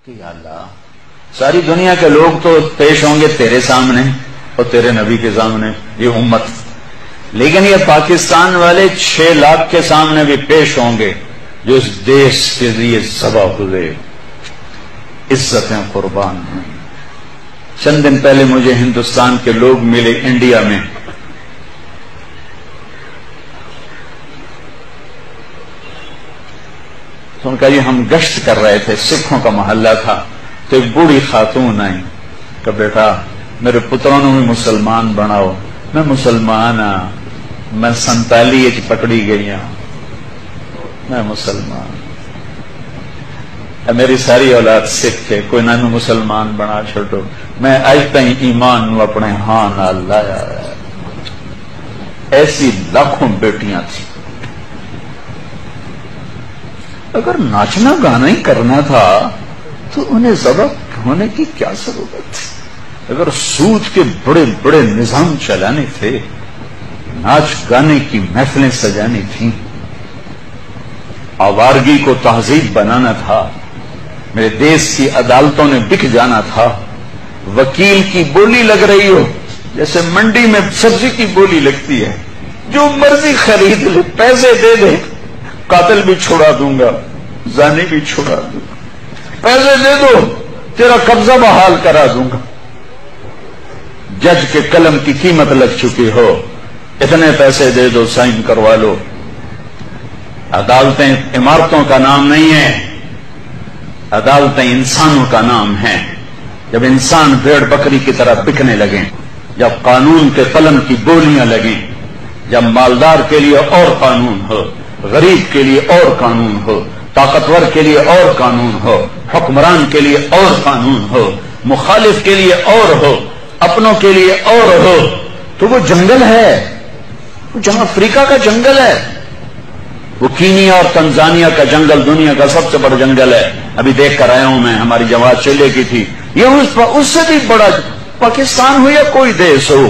کہ یا اللہ ساری دنیا کے لوگ تو پیش ہوں گے تیرے سامنے اور تیرے نبی کے سامنے، یہ امت، لیکن یہ پاکستان والے 6 لاکھ کے سامنے بھی پیش ہوں گے جو اس دیش کے لیے ذبح ہوئے، عزتیں قربان ہوئیں۔ چند دن پہلے مجھے ہندوستان کے لوگ ملے انڈیا میں، تو ان کا یہ ہم گشت کر رہے تھے، سکھوں کا محلہ تھا، تو ایک بوڑھی خاتون آئی کہ بیٹا میرے پتروں نے بھی مسلمان بناؤ۔ میں مسلمان ہاں، میں 47 پکڑی گئی ہوں، میں مسلمان، میری ساری اولاد سکھ ہے، کوئی نہ مسلمان بنا چھوڑو، میں آج تک ایمان اپنے ہاں نہ لایا۔ ایسی لاکھوں بیٹیاں تھیں۔ اگر ناچنا گانا ہی کرنا تھا تو انہیں ذبح ہونے کی کیا ضرورت تھی؟ اگر سود کے بڑے بڑے نظام چلانے تھے، ناچ گانے کی محفلیں سجانی تھیں، آوارگی کو تہذیب بنانا تھا، میرے دیش کی عدالتوں نے بک جانا تھا، وکیل کی بولی لگ رہی ہو جیسے منڈی میں سبزی کی بولی لگتی ہے، جو مرضی خرید لے، پیسے دے دے، قاتل بھی چھوڑا دوں گا، زانی بھی چھوڑا دوں گا، پیسے دے دو تیرا قبضہ بحال کرا دوں گا، جج کے قلم کی قیمت لگ چکی ہو، اتنے پیسے دے دو، سائن کروا لو۔ عدالتیں عمارتوں کا نام نہیں ہے، عدالتیں انسانوں کا نام ہے۔ جب انسان بھیڑ بکری کی طرح بکنے لگیں، جب قانون کے قلم کی بولیاں لگیں، جب مالدار کے لیے اور قانون ہو، غریب کے لیے اور قانون ہو، طاقتور کے لیے اور قانون ہو، حکمران کے لیے اور قانون ہو، مخالف کے لیے اور ہو، اپنوں کے لیے اور ہو، تو وہ جنگل ہے، وہ جہاں افریقہ کا جنگل ہے، وہ کینیا اور تنزانیہ کا جنگل دنیا کا سب سے بڑا جنگل ہے۔ ابھی دیکھ کر آیا ہوں میں، ہماری جماعت چلے کی تھی، یہ اس سے بھی بڑا پاکستان ہو یا کوئی دیش ہو،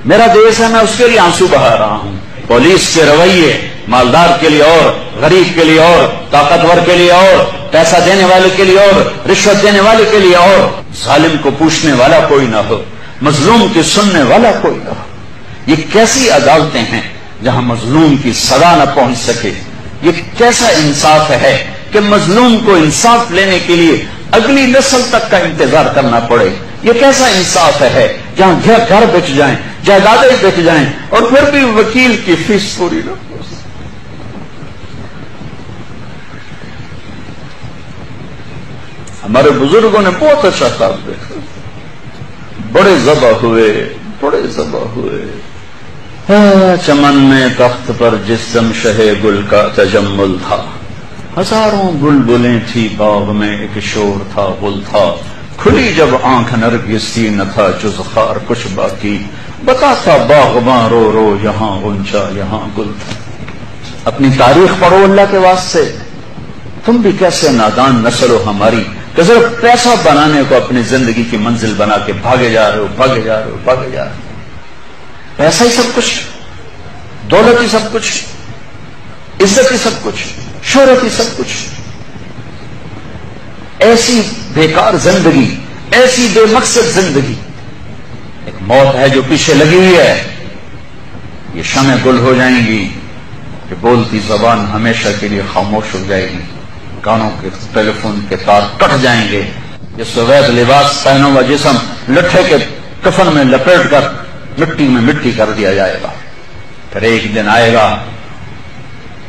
میرا دیش ہے، میں اس کے لیے آنسو بہا رہا ہوں۔ پولیس کے رویے مالدار کے لیے اور، غریب کے لیے اور، طاقتور کے لیے اور، پیسہ دینے والے کے لیے اور، رشوت دینے والے کے لیے اور، ظالم کو پوچھنے والا کوئی نہ ہو، مظلوم کی سننے والا کوئی نہ ہو۔ یہ کیسی عدالتیں ہیں جہاں مظلوم کی سزا نہ پہنچ سکے؟ یہ کیسا انصاف ہے کہ مظلوم کو انصاف لینے کے لیے اگلی نسل تک کا انتظار کرنا پڑے؟ یہ کیسا انصاف ہے جہاں گھر بک جائیں، جائیدادیں بک جائیں، اور پھر بھی وکیل کی فیس پوری نہ ہو؟ ہمارے بزرگوں نے بہت اچھا خواب دیکھا، بڑے ذبح ہوئے، بڑے ذبح ہوئے۔ چمن میں تخت پر جسم شہ گل کا تجمل تھا، ہزاروں بلبلیں تھی باغ میں، ایک شور تھا، گل تھا، کھلی جب آنکھ نرگسی نہ تھا جز خار کچھ باقی، بتاتا باغباں رو رو یہاں غنچہ یہاں گل تھا۔ اپنی تاریخ پڑھو اللہ کے واسطے، تم بھی کیسے نادان نسل ہو ہماری کہ صرف پیسہ بنانے کو اپنی زندگی کی منزل بنا کے بھاگے جا رہے ہو، بھاگے جا رہے ہو، بھاگے جا رہے ہو۔ پیسہ ہی سب کچھ، دولت ہی سب کچھ، عزت ہی سب کچھ، شہرت ہی سب کچھ۔ ایسی بیکار زندگی، ایسی بے مقصد زندگی۔ ایک موت ہے جو پیچھے لگی ہوئی ہے، یہ شمع گل ہو جائیں گی، کہ بولتی زبان ہمیشہ کے لیے خاموش ہو جائے گی، کانوں کے ٹیلی فون کے تار کٹ جائیں گے، یہ سوید لباس پہنا ہوا جسم لٹھے کے کفن میں لپیٹ کر مٹی میں مٹی کر دیا جائے گا۔ پھر ایک دن آئے گا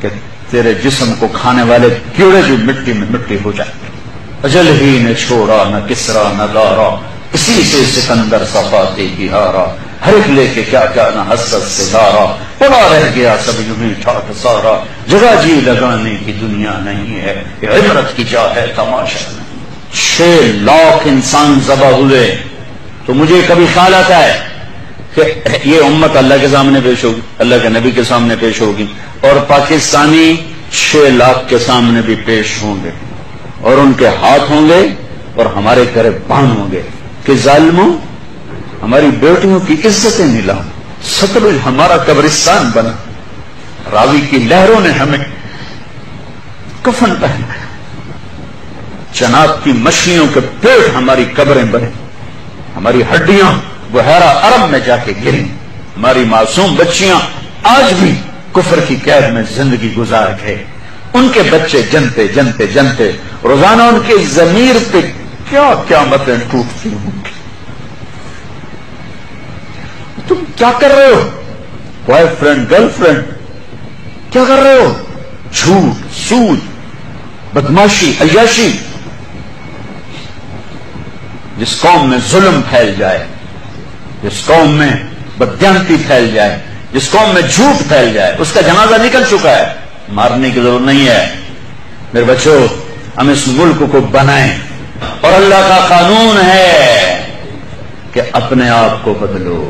کہ تیرے جسم کو کھانے والے کیڑے بھی مٹی میں مٹی ہو جائیں گے۔ اجل ہی نے چھوڑا نہ کسرا نہ دارا، اسی سے سکندر صفاتی کی ہارا، ہر ایک لے کے کیا کیا نہ حسرت سے دارا، پڑا رہ گیا سب یوں ہی ٹھاٹ سارا، جگہ جی لگانے کی دنیا نہیں ہے، یہ عبرت کی جا ہے تماشا نہیں۔ 6 لاکھ انسان ذبح ہوئے، تو مجھے کبھی خیال آتا ہے کہ یہ امت اللہ کے سامنے پیش ہوگی، اللہ کے نبی کے سامنے پیش ہوگی، اور پاکستانی 6 لاکھ کے سامنے بھی پیش ہوں گے، اور ان کے ہاتھ ہوں گے اور ہمارے گریبان ہوں گے کہ ظالموں ہماری بیٹیوں کی عزتیں نیلام، ستلج ہمارا قبرستان بنا، راوی کی لہروں نے ہمیں کفن پہنایا، جنات کی مچھلیوں کے پیٹ ہماری قبریں بنے، ہماری ہڈیاں بحیرہ عرب میں جا کے گریں، ہماری معصوم بچیاں آج بھی کفر کی قید میں زندگی گزار گئے، ان کے بچے جنتے جنتے جنتے روزانہ ان کے ضمیر پہ کیا قیامتیں ٹوٹتی ہوں گی۔ تم کیا کر رہے ہو؟ بوائے فرینڈ گرل فرینڈ کیا کر رہے ہو؟ جھوٹ، سود، بدماشی، عیاشی۔ جس قوم میں ظلم پھیل جائے، جس قوم میں بددیانتی پھیل جائے، جس قوم میں جھوٹ پھیل جائے، اس کا جنازہ نکل چکا ہے، مارنے کی ضرورت نہیں ہے۔ میرے بچوں، ہم اس ملک کو بنائیں، اور اللہ کا قانون ہے کہ اپنے آپ کو بدلو۔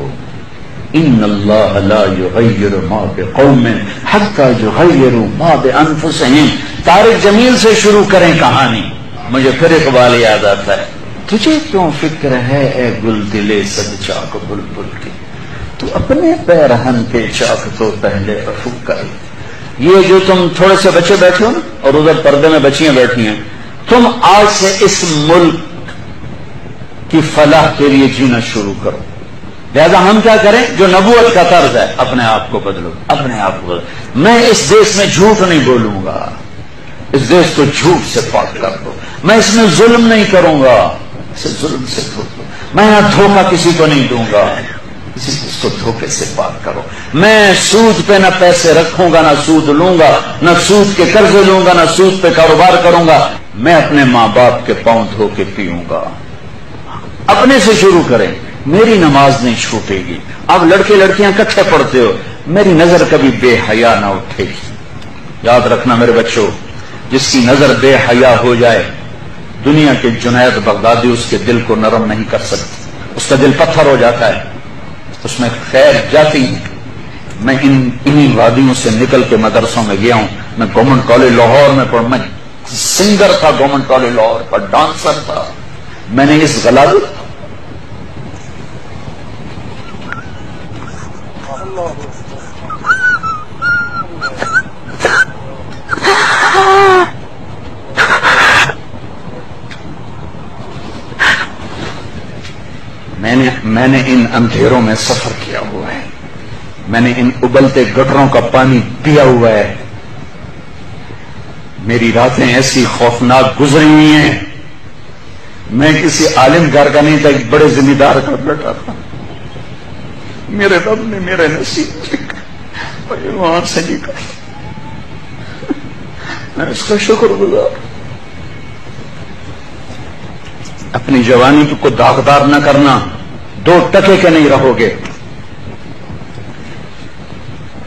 ان اللہ لا یغیر ما بقوم حتی یغیروا ما بانفسہم۔ طارق جمیل سے شروع کریں کہانی، مجھے پھر اقبال یاد آتا ہے۔ تجھے کیوں فکر ہے اے گل دلے صد چاک بلبل کی، تو اپنے پیرہن پہ چاک تو پہلے رفو کر۔ یہ جو تم تھوڑے سے بچے بیٹھے ہو نا، اور ادھر پردے میں بچیاں بیٹھی ہیں، تم آج سے اس ملک کی فلاح کے لیے جینا شروع کرو۔ لہذا ہم کیا کریں؟ جو نبوت کا طرز ہے، اپنے آپ کو بدلو، اپنے آپ کو بدلو۔ میں اس دیش میں جھوٹ نہیں بولوں گا، اس دیش کو جھوٹ سے پاک کر دو۔ میں اس میں ظلم نہیں کروں گا، اسے ظلم سے دھو دو۔ میں یہاں دھوکہ کسی کو نہیں دوں گا، اس کو دھوکے سے پاک کرو۔ میں سود پہ نہ پیسے رکھوں گا، نہ سود لوں گا، نہ سود کے قرضے لوں گا، نہ سود پہ کاروبار کروں گا۔ میں اپنے ماں باپ کے پاؤں دھو کے پیوں گا۔ اپنے سے شروع کریں۔ میری نماز نہیں چھوٹے گی۔ اب لڑکے لڑکیاں کٹھے پڑھتے ہو، میری نظر کبھی بے حیا نہ اٹھے گی۔ یاد رکھنا میرے بچوں، جس کی نظر بے حیا ہو جائے، دنیا کے جنید بغدادی اس کے دل کو نرم نہیں کر سکتے، اس کا دل پتھر ہو جاتا ہے، اس میں خیر جاتی ہے۔ میں انہی وادیوں سے نکل کے مدرسوں میں گیا ہوں۔ میں گورنمنٹ کالج لاہور میں میں سنگر تھا، گورنمنٹ کالج لاہور کا ڈانسر تھا۔ میں نے اس غلاظت میں نے ان اندھیروں میں سفر کیا ہوا ہے، میں نے ان ابلتے گٹروں کا پانی پیا ہوا ہے۔ میری راتیں ایسی خوفناک گزری ہوئی ہیں۔ میں کسی عالم گھر کا نہیں تھا، ایک بڑے ذمہ دار کا بیٹا تھا۔ میرے رب نے میرے نصیب وہاں سے نکال، میں اس کا شکر گزار۔ اپنی جوانی کو داغدار نہ کرنا، 2 ٹکے کے نہیں رہو گے۔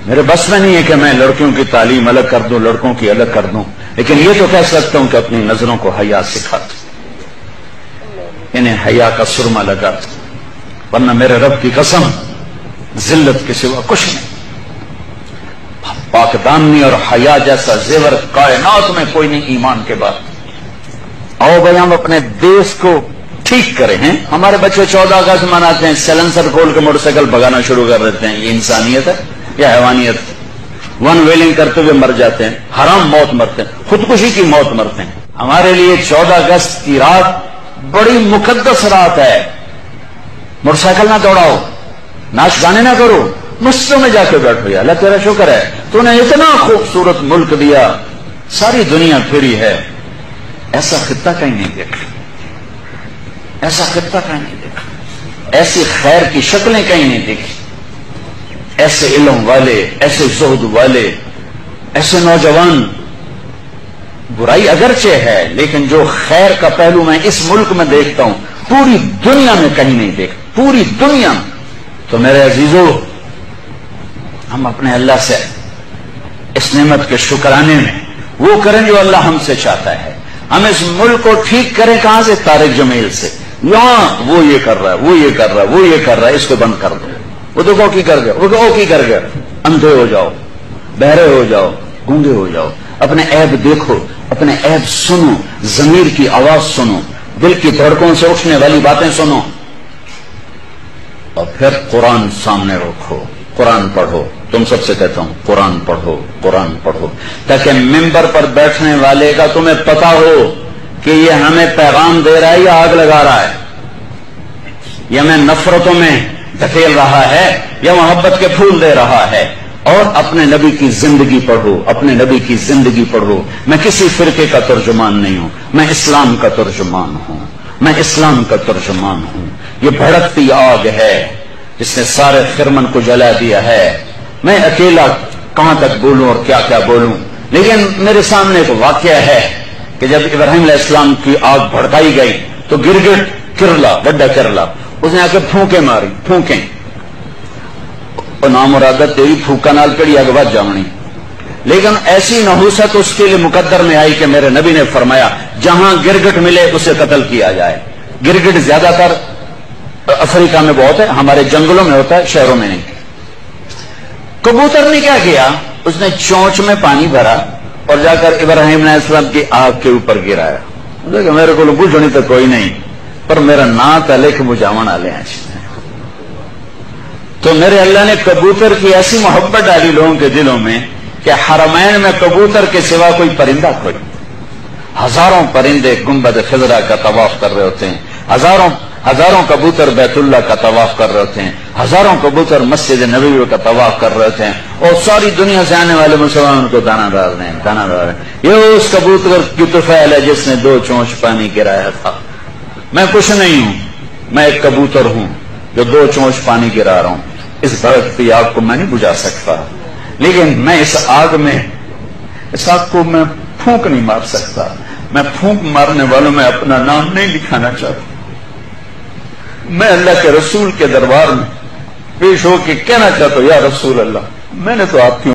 میرے بس میں نہیں ہے کہ میں لڑکیوں کی تعلیم الگ کر دوں، لڑکوں کی الگ کر دوں، لیکن یہ تو کہہ سکتا ہوں کہ اپنی نظروں کو حیا سکھا دوں، انہیں حیا کا سرما لگا دوں، ورنہ میرے رب کی قسم ذلت کے سوا کچھ نہیں۔ پاکدامنی اور حیا جیسا زیور کائنات میں کوئی نہیں ایمان کے بعد۔ آؤ بھائی ہم اپنے دیش کو ٹھیک کریں ہیں۔ ہمارے بچے 14 اگست مناتے ہیں، سیلنسر کھول کے موٹر سائیکل بھگانا شروع کر دیتے ہیں۔ یہ انسانیت ہے یا حیوانیت؟ 1 ویلنگ کرتے ہوئے مر جاتے ہیں، حرام موت مرتے ہیں، خودکشی کی موت مرتے ہیں۔ ہمارے لیے 14 اگست کی رات بڑی مقدس رات ہے۔ موٹر سائیکل نہ دوڑاؤ، ناچ گانے نہ کرو، مسجدوں میں جا کے بیٹھو۔ یا اللہ تیرا شکر ہے تو نے اتنا خوبصورت ملک دیا، ساری دنیا پھری ہے، ایسا خطہ کہیں نہیں دیکھا، ایسا خطہ کہیں نہیں دیکھا، ایسی خیر کی شکلیں کہیں نہیں دیکھی، ایسے علم والے، ایسے زہد والے، ایسے نوجوان۔ برائی اگرچہ ہے لیکن جو خیر کا پہلو میں اس ملک میں دیکھتا ہوں پوری دنیا میں کہیں نہیں دیکھتا، پوری دنیا میں۔ تو میرے عزیزو، ہم اپنے اللہ سے اس نعمت کے شکرانے میں وہ کریں جو اللہ ہم سے چاہتا ہے۔ ہم اس ملک کو ٹھیک کریں کہاں سے؟ طارق جمیل سے۔ یہاں وہ یہ کر رہا ہے، وہ یہ کر رہا ہے، وہ یہ کر رہا ہے، اس کو بند کر دو۔ وہ دیکھو کی کر گیا، وہ دیکھو کی کر گیا۔ اندھے ہو جاؤ، بہرے ہو جاؤ، گونگے ہو جاؤ، اپنے عیب دیکھو، اپنے عیب سنو، ضمیر کی آواز سنو، دل کی دھڑکوں سے اٹھنے والی باتیں سنو، اور پھر قرآن سامنے رکھو، قرآن پڑھو۔ تم سب سے کہتا ہوں قرآن پڑھو، قرآن پڑھو، تاکہ ممبر پر بیٹھنے والے کا تمہیں پتا ہو کہ یہ ہمیں پیغام دے رہا ہے یا آگ لگا رہا ہے، یہ ہمیں نفرتوں میں دھکیل رہا ہے یا محبت کے پھول دے رہا ہے؟ اور اپنے نبی کی زندگی پڑھو، اپنے نبی کی زندگی پڑھو۔ میں کسی فرقے کا ترجمان نہیں ہوں، میں اسلام کا ترجمان ہوں، میں اسلام کا ترجمان ہوں۔ یہ بھڑکتی آگ ہے جس نے سارے خرمن کو جلا دیا ہے۔ میں اکیلا کہاں تک بولوں اور کیا کیا بولوں، لیکن میرے سامنے ایک واقعہ ہے کہ جب ابراہیم علیہ السلام کی آگ بھڑکائی گئی تو گرگٹ کرلا، بڑا کرلا، اس نے آ کے پھونکیں ماری، پھونکیں، اور نام مرادت تیری پھوکا نال کڑی اگ بچ جاونی۔ لیکن ایسی نحوست اس کے لیے مقدر میں آئی کہ میرے نبی نے فرمایا جہاں گرگٹ ملے اسے قتل کیا جائے۔ گرگٹ زیادہ تر افریقہ میں بہت ہے، ہمارے جنگلوں میں ہوتا ہے، شہروں میں نہیں۔ کبوتر نے کیا کیا، اس نے چونچ میں پانی بھرا اور جا کر ابراہیم علیہ السلام کی آگ کے اوپر گرایا۔ میرے کو بجھنی تو کوئی نہیں، پر میرا نا تلے کے بجھاون والے ہیں۔ تو میرے اللہ نے کبوتر کی ایسی محبت ڈالی لوگوں کے دلوں میں کہ حرمین میں کبوتر کے سوا کوئی پرندہ کوئی، ہزاروں پرندے گنبد خضرا کا طواف کر رہے ہوتے ہیں، ہزاروں کبوتر بیت اللہ کا طواف کر رہے ہوتے ہیں، ہزاروں کبوتر مسجد نبوی کا طواف کر رہے ہوتے ہیں، اور ساری دنیا سے آنے والے مسلمان کو دانا ڈال رہے ہیں، دانا ڈال رہے ہیں۔ یہ اس کبوتر کی طفیل ہے جس نے 2 چونچ پانی گرایا تھا۔ میں کچھ نہیں ہوں، میں ایک کبوتر ہوں جو 2 چونچ پانی گرا رہا ہوں۔ اس بھڑکتی آگ کو میں نہیں بجھا سکتا، لیکن میں اس آگ کو میں پھونک نہیں مار سکتا۔ میں پھونک مارنے والوں میں اپنا نام نہیں لکھانا چاہتا۔ میں اللہ کے رسول کے دربار میں پیش ہو کے کہنا چاہتا ہوں، یا رسول اللہ، میں نے تو آپ کی